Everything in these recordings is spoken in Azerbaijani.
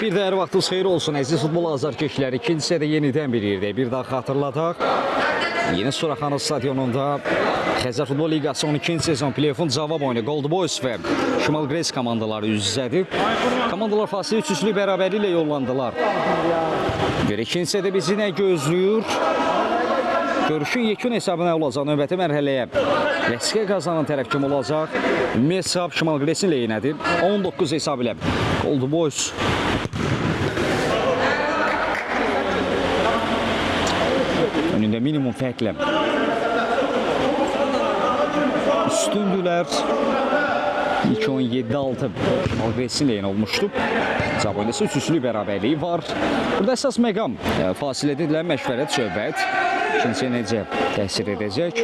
Bir də hər vaxtınız xeyir olsun əziz futbol azarkeşləri. İkincisi də yenidən bir yerdə. Bir daha xatırladaq. Yeni Suraxanı stadionunda Xəzər Futbol Liqası 12-ci sezon play-off'un cavab oyunu Gold Boys və Şimal Qres komandaları üz-üzədir. Komandalar fasilə 3-3'lük bərabərliyi ilə yollandılar. Bir ikincisi də bizi nə gözləyir? Görüşün yekun hesabı nə olacaq? Növbəti mərhələyə vəsiqə qazanan tərəf kim olacaq? Ümumi hesab Şimal Qresin leyinədir. 19 hesab ilə Gold Boys önündə minimum fərqlə üstündülər. İlk 17-6 Şimal Qresin leyin olmuşdu. Cavab oyunda 3-3'lük bərabərliyi var. Burada əsas məqam fasilədə edilən məşvərət, söhbət. İkinciyə necə təsir edəcək?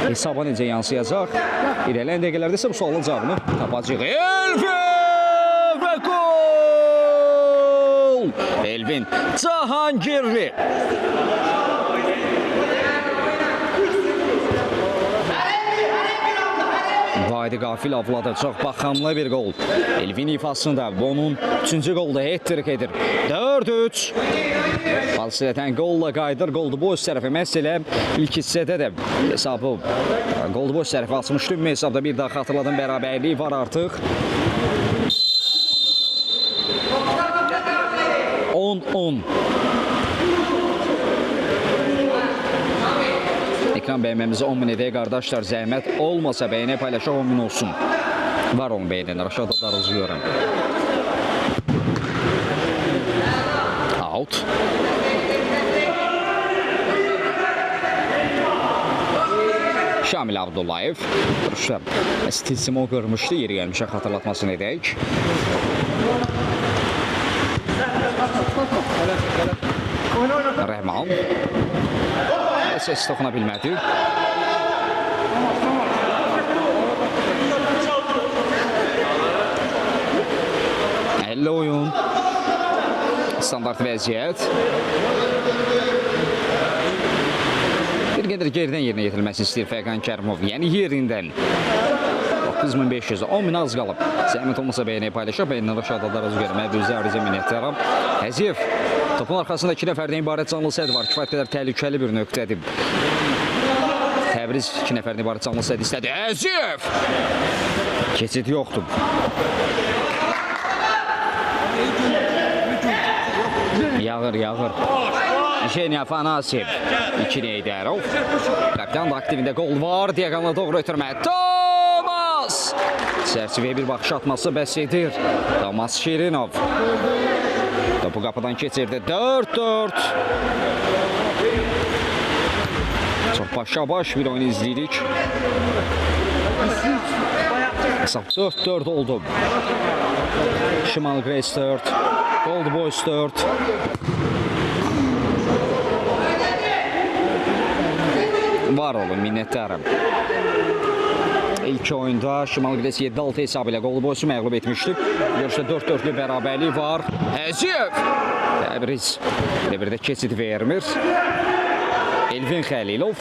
Hesaba necə yansıyacaq? İrəliyən dəqiqələrdə isə bu sualın cavabını tapacaq. Elvin və gol! Elvin Cahangirli. Vahidi Qafil avladı. Çox baxamlı bir gol. Elvin ifasında onun 3-cü golda hat-trick edir. 4-3. Fasilədən golla qayıdır. Gold Boys tərəfi məsələ ilk hissədə də hesabı Gold Boys tərəfi açmışdı. Ümumi hesabda bir daha xatırladım, bərabərliyi var artıq. 10-10. Ekran bəyənməmizi 10.000 edək qardaşlar. Zəhmət olmasa bəyənə paylaşaq 10.000 olsun. Var 10 bəyənənlər. Aşağıda darızlıyorum. Out. Şamil Abdullayev. Stilsimo görmüşdü. Yeri gəlmişə xatırlatmasını edək. Rəhman. Ses toxuna bilmədi. Əlli oyun. Standart vəziyyət. Bir qədər geridən yerinə yetirilməsi istəyir Fəqan Kərimov. Yəni yerindən. 9500, 10.000 az qalıb. Zəhmət olmasa bəyənəyi paylaşaq. Bəyənlər aşağıda da razı görmək. Düzə arizə minnətlərim. Əziyev. Topun arxasında 2 nəfərdən ibarət canlı səd var. Kifayət qədər təhlükəli bir nöqtədir. Təbriz 2 nəfərdən ibarət canlı səd istədi. Əziyev! Keçid yoxdur. Yağır. Jenya Afanasyev. 2 Neydərov. Kapitan da aktivində qol var. Diaqanla doğru ötürmə. Tomas! Çərçivəyə bir baxış atması bəs edir. Tomas Şirinov. Topu qapıdan keçirdi. 4-4. Çox başa-baş bir oyun izləyirik. Hesab 4-4 oldu. Şimal Qres 4. Gold Boys 4. Var olun, minnətdarım. İlk oyunda Şimal Qres 7-6 hesabı ilə Gold Boys'u məğlub etmişdi. Görüşdə 4-4'lü bərabərlik var. Əziyev! Təbriz bir də keçid vermir. Elvin Xəlilov.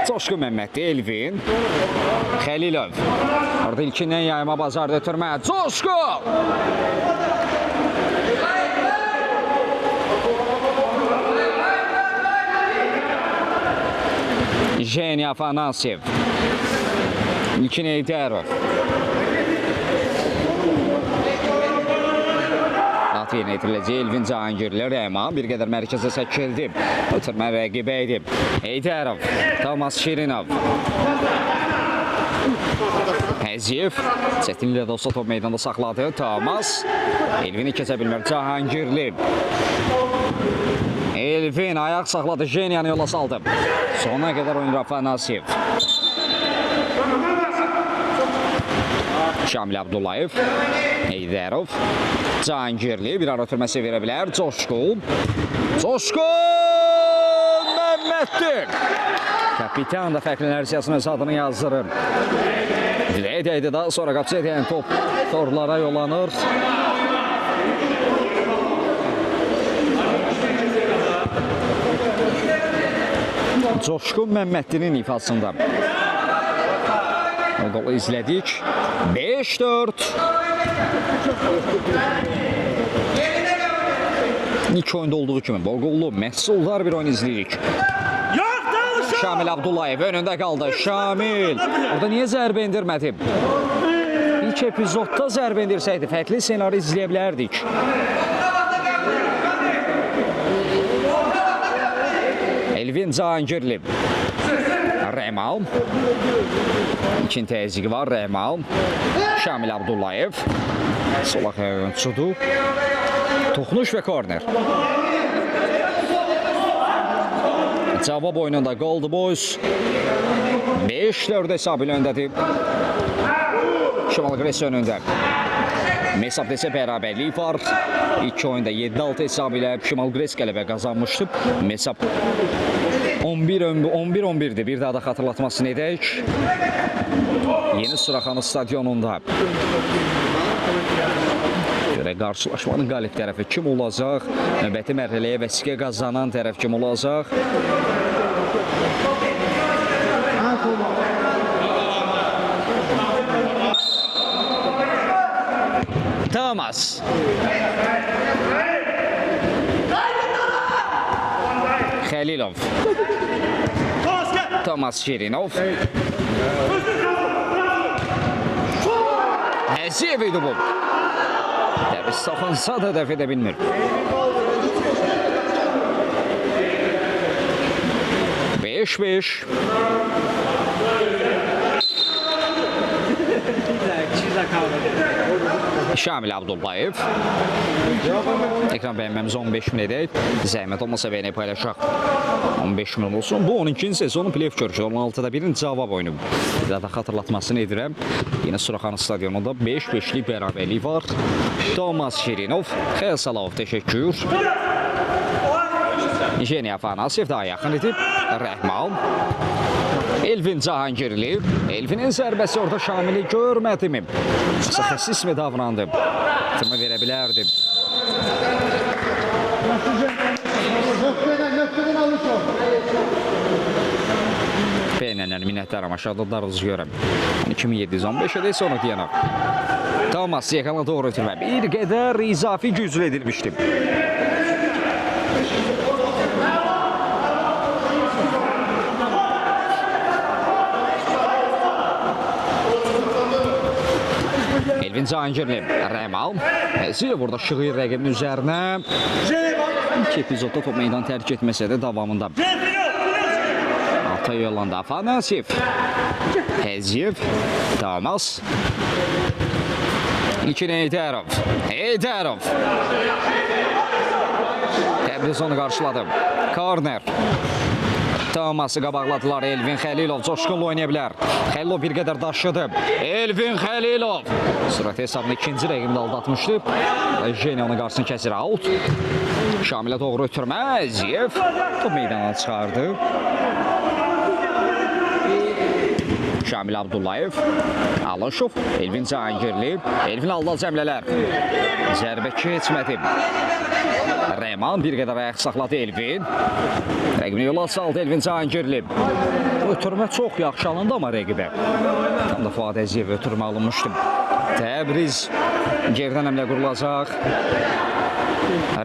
Coşqun Məmmədli Elvin. Xəlilov. Orada ilkindən yayma bazarda ötürmə. Coşqun! Jenya Afanasyev. İlkin Eydərov. Latviyə etiriləcək Elvin Cahangirli. Rəhman bir qədər mərkəzə çəkildi. Ötürmə rəqibə edib. Eydərov. Tomas Şirinov. Əziyev. Çətinliklə də olsa top meydanda saxladı. Tomas. Elvini keçə bilmir. Cahangirli. Elvin ayaq saxladı. Jenyanı yola saldı. Sona qədər oyuncu Afanasyev. Şamil Abdullayev. Eydərov. Cahangirli bir ara ötürməsi verə bilər. Coşqun. Məmmədli. Kapitan da fərqlənər siyasının öz adını yazdırır. Dilək-dəydi daha sonra qapısı edən top torlara yollanır. Coşqun Məmmədlinin ifasında. O qolu izlədik. 5-4. İlk oyunda olduğu kimi bol qollu, məhsuldar bir oyun izləyirik. Şamil Abdullayev önündə qaldı. Şamil. Orada niyə zərbə indirmədi? İlk epizodda zərbə indirsəydi, fərqli senaryo izləyə bilərdik. Elvin Cahangirli. Rəmal. İkinci təzyiqi var, Rəmal. Şamil Abdullayev. Solaq oyunçudur. Toxunuş və korner. Cavab oyununda Gold Boys 5-4 hesabı ilə öndədir. Şimal Gres önündə. Mesab desə bərabərlik var. İlk oyunda 7-6 hesabı ilə Şimal Gres qələbə qazanmışdı. Mesab 11-11'dir. Bir daha da xatırlatmasını edək. Yeni Suraxanı stadionunda. Görə qarşılaşmanın qalib tərəfi kim olacaq? Növbəti mərhələyə vəsiqə qazanan tərəf kim olacaq? Thomas. Xəlilov. Thomas Şirinov. Həziyev idi bu. Dəviz saxınsa da dəf edə bilmir. Beş. Şamil Abdullayev. Ekran bəyənməmiz 15 min edək. Zəhmət olmasa bəyəni paylaşaq. 15 min olsun. Bu 12-ci sezonun play-off görüşü. 16'da birin cavab oyunu. Bir daha da xatırlatmasını edirəm. Yine Suraxanı stadionunda 5-5'lik bərabərlik var. Thomas Şirinov. Xeyr Salavov təşəkkür. Jeniya Afanasyev daha yaxın edib. Rəhmal. Elvin Cahangirli. Elvinin zərbəsi orada Şamili görmədi mi? Xəsis mi davrandı? Tımı verə bilərdi. Beynənlər minnətlərim aşağıda darılız görəm. 2715'də sonra deyənəm. Thomas yaxana doğru ötürmə. Bir qədər izafi güclü edilmişdi. Elvin Cahangirli. Rəmal. Həziyev burada şığıyır rəqibin üzərinə. İlk epizodda top meydan tərk etməsə də davamında. Altay yolanda Afanasyev. Həziyev. Thomas. İlkin Eydarov. Təbriz onu qarşıladı. Korner. Thomas'ı qabaqladılar. Elvin Xəlilov coşqunlu oynaya bilər. Xəlilov bir qədər daşıdı. Elvin Xəlilov. Sürət hesabını ikinci rəqibini aldatmışdı. Jeniya onun qarşısını kəsir. Out. Şamilə doğru ötürmə. Əziyev. Top meydana çıxardı. Şamil Abdullayev. Alışov. Elvin Cahangirli. Elvin aldı cəmlələr. Zərbə keçmədi. Rəman bir qədər ayaq saxladı Elvin. Rəqibini yola saldı Elvin Cahangirli. Ötürmə çox yaxşı alındı amma rəqibə. Tam da Fuad Əziyev ötürmə alınmışdı. Təbriz gerdən əmlə qurulacaq.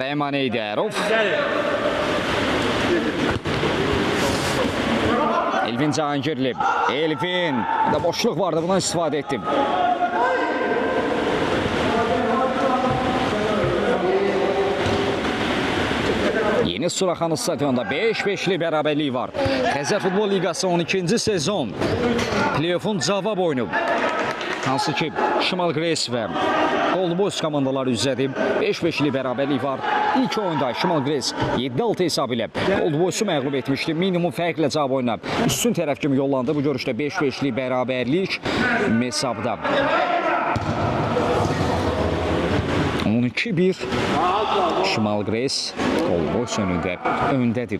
Rəman Eydarov. Elvin Cahangirli. Elvin. Bir də boşluq vardı, bundan istifadə etdim. Yeni Suraxanı stadionunda 5-5'li bərabərlik var. Xəzər Futbol Liqası 12-ci sezon. Play-off'un cavab oyunu. Hansı ki Şimal Gres və Gold Boys komandaları üzrədir. 5-5'li bərabərlik var. İlk oyunda Şimal Gres 7-6 hesabı ilə Gold Boys'u məğlub etmişdi. Minimum fərqlə cavab oyuna üstün tərəf kimi yollandı. Bu görüşdə 5-5'li bərabərlik hesabda. 12-1 Şimal Gres Gold Boys öndədir.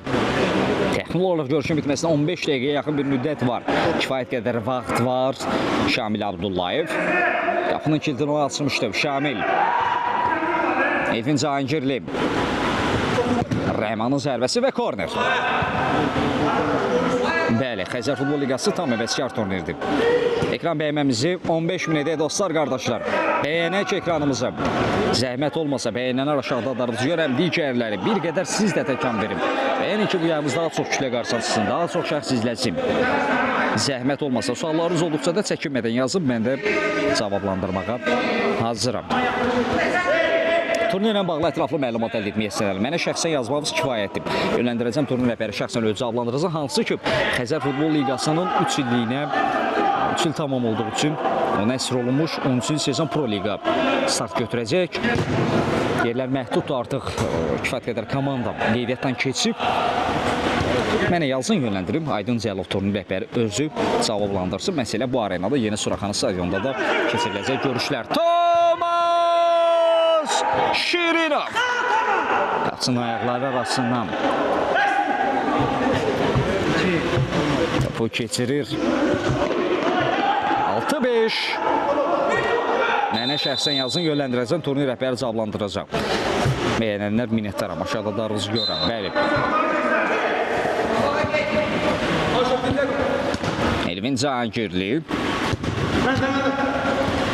Texnik olaraq görüşün bitməsinə 15 dəqiqəyə yaxın bir müddət var. Kifayət qədər vaxt var. Şamil Abdullayev. Qapının kilidini açmışdı. Şamil. Elvin Cahangirli. Rəhmanın zərbəsi və korner. Bəli, Xəzər Futbol Liqası tam əvəzkar turnirdir. Ekran bəyənməmizi 15 min edək dostlar, qardaşlar. Bəyənək ekranımıza. Zəhmət olmasa bəyənənlər aşağıda adarız. Görəm digərləri bir qədər siz də təkan verin. Bəyənin ki, bu yayımız daha çox kütlə qarşılasın, daha çox şəxs izləsin. Zəhmət olmasa, suallarınız olduqca da çəkinmədən yazıb, mən də cavablandırmağa hazıram. Turnirlə bağlı ətraflı məlumat əldə etməyə istəyirəm. Mənə şəxsən yazmağınız kifayətdir. Yönləndirəcəm turnir rəhbəri şəxsən öz cavablandıracaq, hansı ki, Xəzər Futbol Liqasının 3 illiyinə 3 il tamam olduğu üçün nəsr olunmuş 13-cü sezon Pro Liqa start götürəcək. Yerlər məhduddur, artıq kifayət qədər komanda qeydiyyatdan keçib. Mənə yazın, yönləndirim. Aydın Cəlov turnir rəhbəri özü cavablandırsın. Məsələ bu arenada Yeni Suraxanı stadionunda da keçiriləcək görüşlər. Şirinov qaçın ayaqları arasından topu keçirir. 6-5. Mənə şəxsən yazın, yönləndirəcəm, turnir rəhbəri cavablandıracaq. Bəyənənlər minnətdaram, aşağıda da arız görəm. Bəli. Elvin Cahangirli,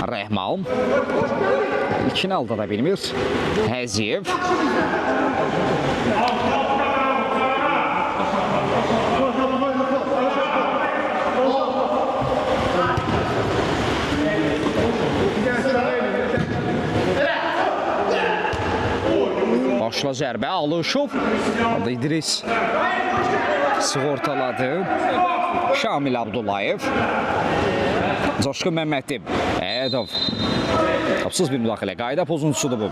Rəhman İlkini aldada bilmir. Həziyev. Başla zərbə, Alışov. Orada İdris sığortaladı. Şamil Abdullayev. Coşqun Məmmədov. Ədov. Topsuz bir müdaxilə. Qayda pozuntusudur bu.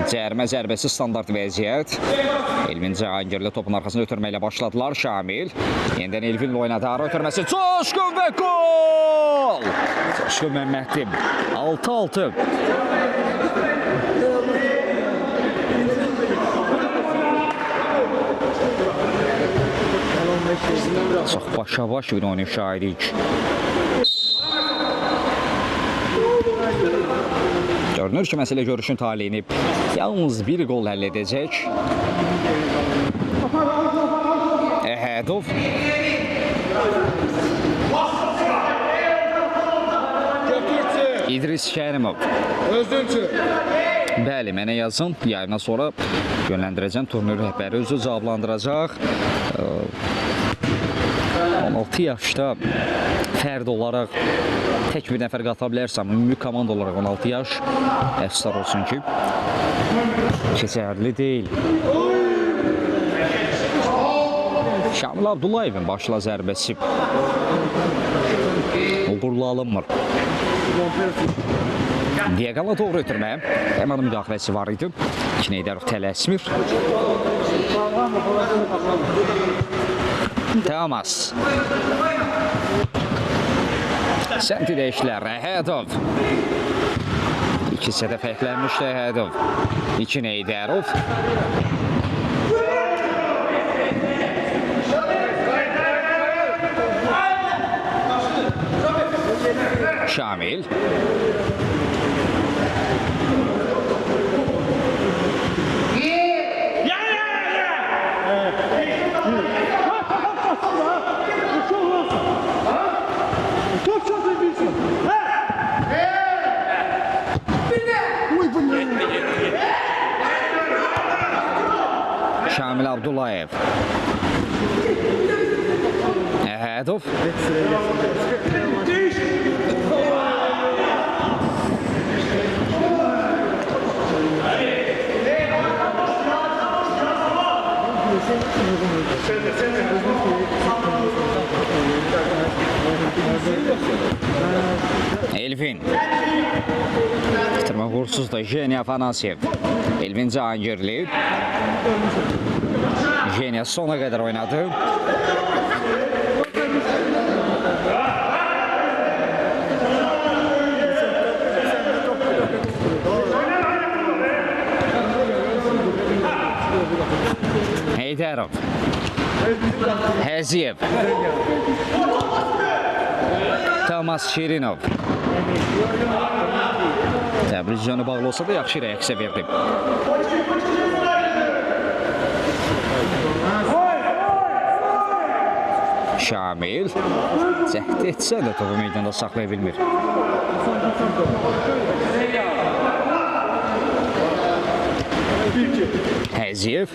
Cərmə zərbəsi standart vəziyyət. Elvin Cahangirli topun arxasını ötürməklə başladılar. Şamil. Yeniden Elvin'lə oynadı. Ara ötürməsi. Coşqun və gol! Coşqun Məmmədov. 6-6. Çox başa-baş bir oyun şahidik. Görünür ki, məsələ görüşün taleyini yalnız bir gol həll edəcək. Əhədov. İdris Kərimov. Bəli, mənə yazın. Yayından sonra yönləndirəcəm. Turnir rəhbəri özü cavablandıracaq. 16 yaşda fərd olaraq tək bir nəfər qata bilərsəm, ümumi komanda olaraq 16 yaş əfsar olsun ki, keçərli deyil. Şamil Abdullayevin başla zərbəsi uğurlu alınmır. Diaqala doğru ötürməyə həmin müdaxiləsi var idi. Kineydarov tələsmir. Thomas. Səmti dəyişlər. Əhədov. İkisi də fərqlənmişdi Əhədov. Kineydarov. Şamil. Şamil Abdullayev. Əhədov. Elvin. Bitirmə uğursuz da Jenya Afanasyev. Elvin Cahangirli. Jenya sona qədər oynadı. Heydarov. Həziyev. Thomas Şirinov. Təbriz canı bağlı olsa da yaxşı reaksiya verdi. Şamil cəhd etsə də topu meydanda saxlaya bilmir. Həziyev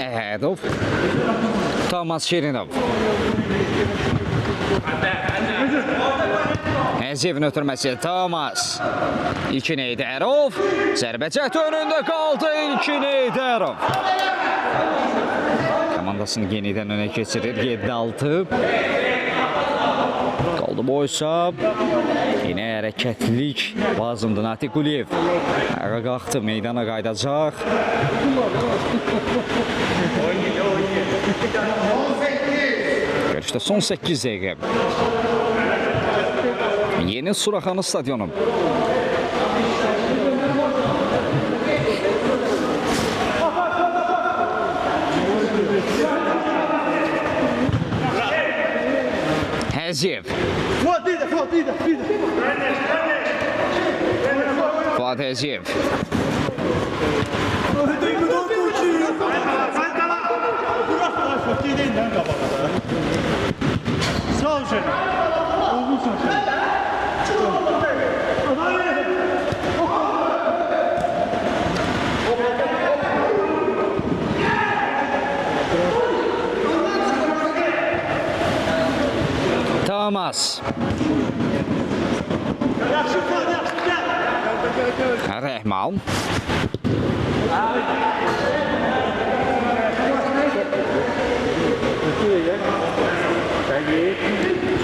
Əhədov Tomas Şirinov Həziyevin ötürməsi Tomas İlkin Heydərov zərbə cəhd önündə qaldı İlkin Heydərov komandasını yenidən önə keçirir 7-6 qaldı boysa yine hərəkətlilik lazımdır Natiq Quliyev ayağa qalxdı meydana qaydacaq görüşdə son 8 dəqiqə Yeni Suraxanı stadyonu Həziyev Fuad Həziyev Sağ ol şef. Olgunsun şef. Tomas Rəhman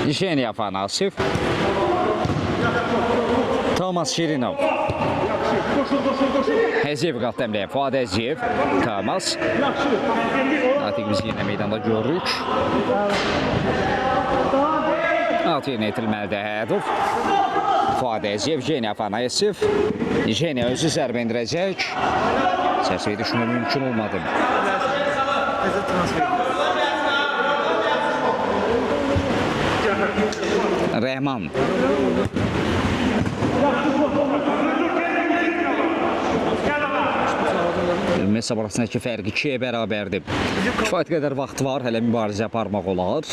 Yevgeniy Afanasyev Tomas Şirinov Həziyev qaldı əmləyə Fuad Həziyev Tomas Natiqimizi yenə meydanda görürük Alt yerinə itirilməlidir Əhədov Fuad Həziyev Yevgeniy Afanasyev Yevgeniy özü zərbə indirəcək Sərsəyə düşmə mümkün olmadı Rəhman Mesab arasındakı fərq 2-yə bərabərdir. Kifayət qədər vaxt var, hələ mübarizə aparmaq olar.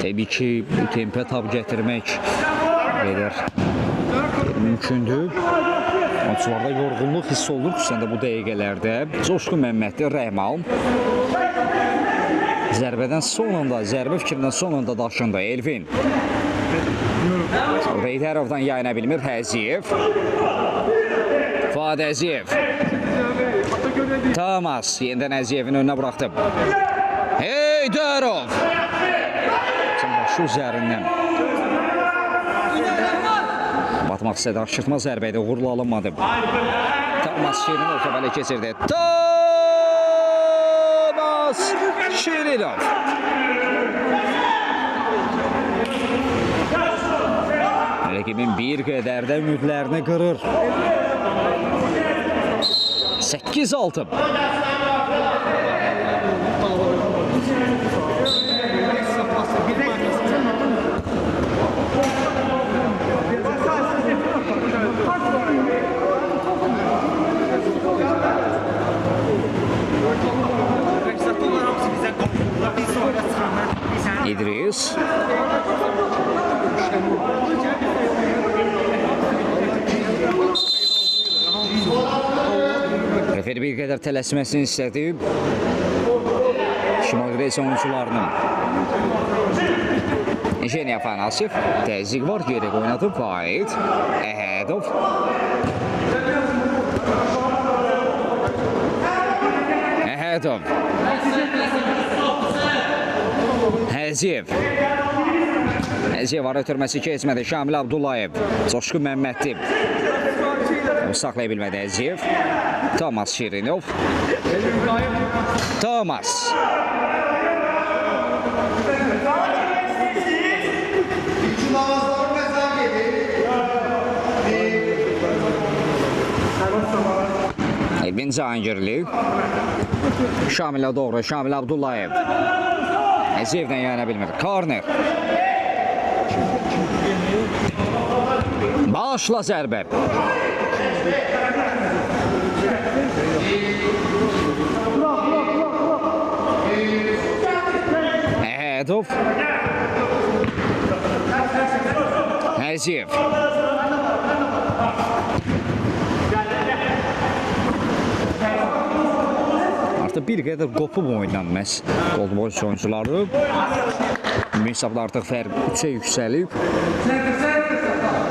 Təbii ki, bu tempə tab gətirmək mümkündür. Oyunçularda yorğunluq hiss olunur, xüsusən də bu dəqiqələrdə. Coşqun Məmmədli Rəhman zərbədən son anda, zərbə fikrindən son anda daşındı Elvin. Heydərovdan yayına bilmir Həziyev. Fuad Həziyev. Tomas yenidən Həziyevin önünə buraxdı. Heydərov. Başı üzərindən. Batmaq istədi, aşırtma zərbəydi, uğurlu alınmadı. Tomas Şirinov təbələ keçirdi. Tomas Şirinov. Rəqibin bir qədər də ümidlərini qırır. 8-6. İdris. Referi bir qədər tələsməsini istədi. Şimal Qreysi oyuncularının. Yevgeniy Afanasyev. Təzyiq var, gerək oynadı. Vahid. Əhədov. Əhədov. Həziyev. Həziyev var ötürməsi keçmədi. Şamil Abdullayev. Coşqun Məmmədli. O saxlaya bilmədi Həziyev. Tomas Şirinov. Tomas. Elvin Cahangirli. Şamilə doğru. Şamil Abdullayev. Həziyevdən yana bilmir. Korner. Başla zərbə. Əhədov. Əziyev. Artıq bir qədər qopub oynanan məhz Golden Boys oyuncuları. Hesabda artıq fərq 3-ə yüksəlib.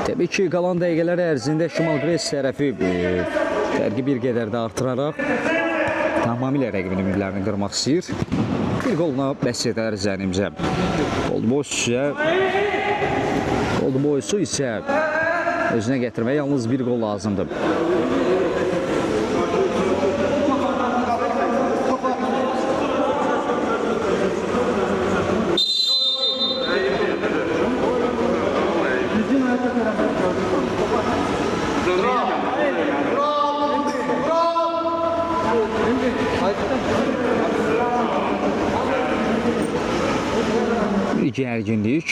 Təbii ki, qalan dəqiqələr ərzində Şimal Brest tərəfi fərqi bir qədər də artıraraq tamamilə rəqibin ümidlərini qırmaq istəyir. Bir qoluna bəs edər zənimcə. Golden Boysu isə özünə gətirməyə yalnız bir qol lazımdır. Gərginlik.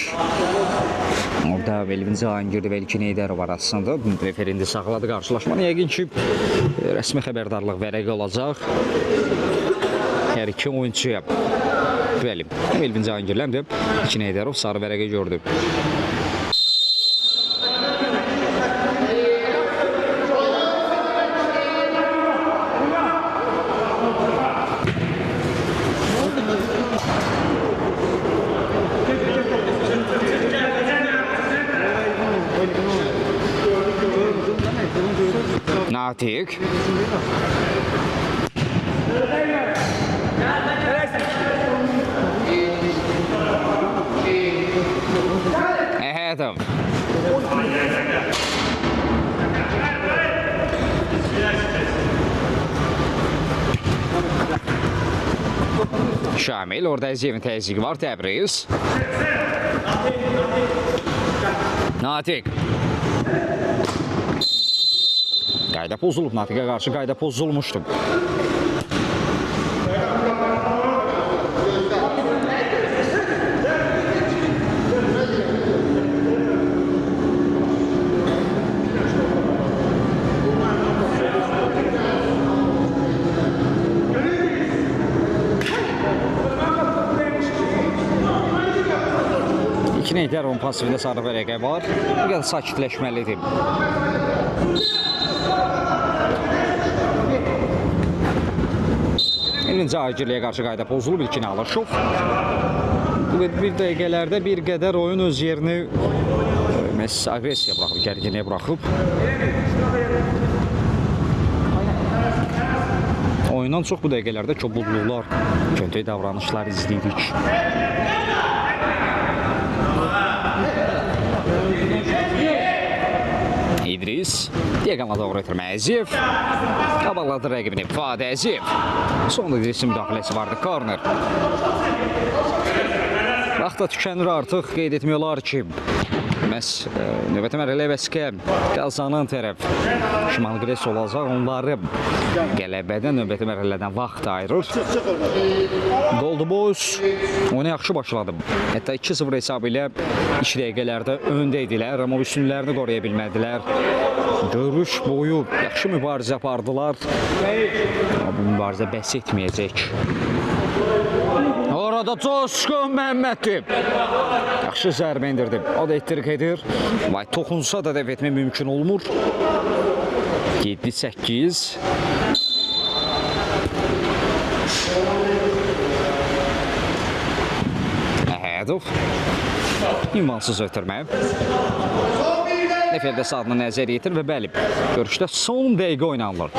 Orada Elvin Cahangirli və İlkin Heydərov arasında referendi saxladı qarşılaşmanı. Yəqin ki, rəsmi xəbərdarlıq vərəqi olacaq. Hər iki oyuncuya. Bəli, Elvin Cahangirli həm də İlkin Heydərov sarı vərəqi gördü. Natik. Əhədov. Şamil, orada Əziyevin təzyiqi var, Təbriz. Natik. Qayda pozulub, Natikə qarşı qayda pozulmuşdu. İlkin Heydərovun pasifində sarı vərəqə var. Bir qədər sakitləşməlidir. Elvin Cahangirliyə qarşı qayda pozulub, İlkin Alışov. Bir dəqiqələrdə bir qədər oyun öz yerini agresiya buraxıb, gərginliyə buraxıb. Oyundan çox bu dəqiqələrdə kobudluqlar, köntək davranışlar izləyirik. İdris, diaqonala doğru ötürmə Əziyev. Qabaqladı rəqibini Fuad Əziyev. Sonunda İdrisin müdaxiləsi vardı, korner. Vaxta tükənir artıq, qeyd etmək olar ki, məhz növbəti mərhələ vəsqə qazanan tərəf Şimal Brest olacaq. Onları qələbədən, növbəti mərhələdən vaxt ayırır. Golden Boys oyuna yaxşı başladı. Hətta 2-0 hesabı ilə 2 dəqiqələrdə öndə idilər, amma üstünlərini qoruya bilmədilər. Görüş boyu yaxşı mübarizə apardılar. Amma bu mübarizə bəs etməyəcək. Orada Coşqun Məmmədli yaxşı zərbə indirdi. O da ettirik edir. Vay, toxunsa da dəf etmək mümkün olmur. 7-8. Əhədov. İmansız ötürmə. Neferdə saatını nəzər yetir və bəli, görüşdə son dəqiqə oynanılır.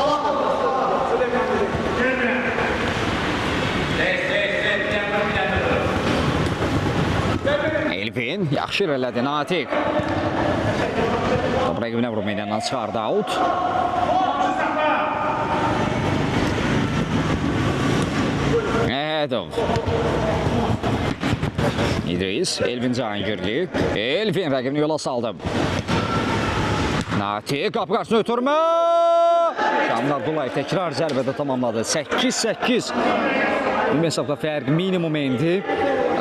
Elvin, yaxşı irələdi, Natik. Top rəqibinə vurub meydandan çıxardı, out. Əhədov. İdris, Elvin Cahangirli. Elvin rəqibini yola saldı. Natik, qapı qarşısına ötürmə. Şamil Abdullayev təkrar zərbədə tamamladı. 8-8. Bu hesabda fərq minimum endi.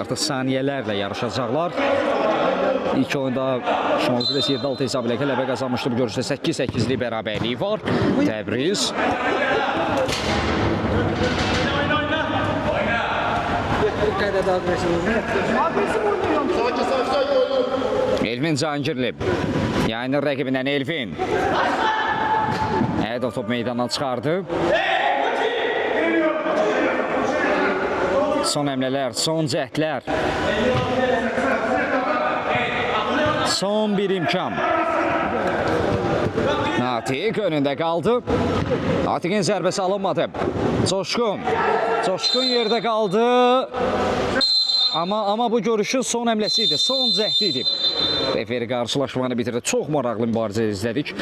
artıq saniyələrlə yarışacaqlar. İlk oyunda Şimal Qres 7-6 hesab ilə qələbə qazanmışdı. Bu görüşdə 8-8'lik bərabərliyi var. Təbriz. Elvin Cangirli. Yayınır rəqibindən Elvin. Ədəl top meydandan çıxardı. Son əmlələr, son cəhdlər. Son bir imkan. Natiq önündə qaldı. Natiqin zərbəsi alınmadı. Coşqun yerdə qaldı. Amma bu görüşün son əmləsi idi, son cəhdi idi. Referi qarşılaşmanı bitirdi. Çox maraqlı mübarizə izlədik.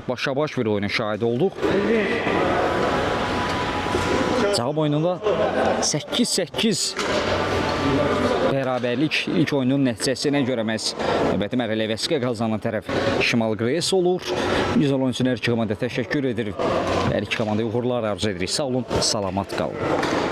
Başa-baş bir oyunun şahidi olduq. Cavab oyununda 8-8 bərabərlik ilk oyunun nəticəsinə görə məhz növbəti mərhələ vəsqə qazanan tərəf Şimal Qres olur. Biz onun üçün hər iki komanda təşəkkür edirik. Hər iki komandaya uğurlar arzu edirik. Sağ olun, salamat qalın.